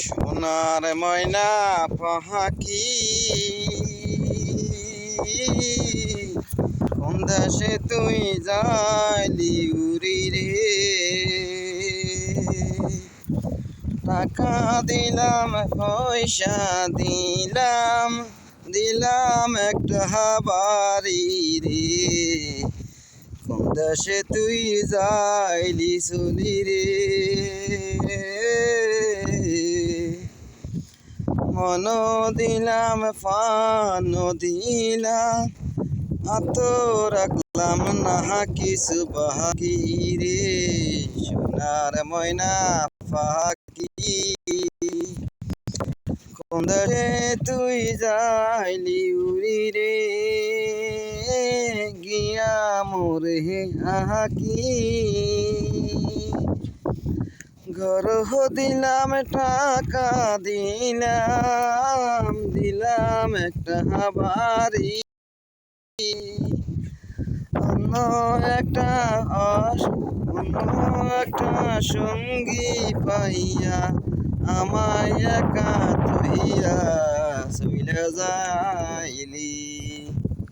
সোনার ময়না পাখি কোন দেশে তুই যাইলি উড়ি রে। টাকা দিলাম পয়সা দিলাম দিলাম একটা বাড়ি রে। কোন দেশে তুই যাইলি চলি রে। মন দিলাম ফান দিলাম আত রাখলাম না কিছু বাকি রে। সোনার ময়না পাখি কোন দেশে তুই যাইলি উড়ি রে। গিয়া মোরে আকি ঘর দিলাম টাকা দিলাম দিলাম একটা বাড়ি। অন্য একটা সঙ্গী পাইয়া আমায় একা তুইয়া চইলা যাইলি।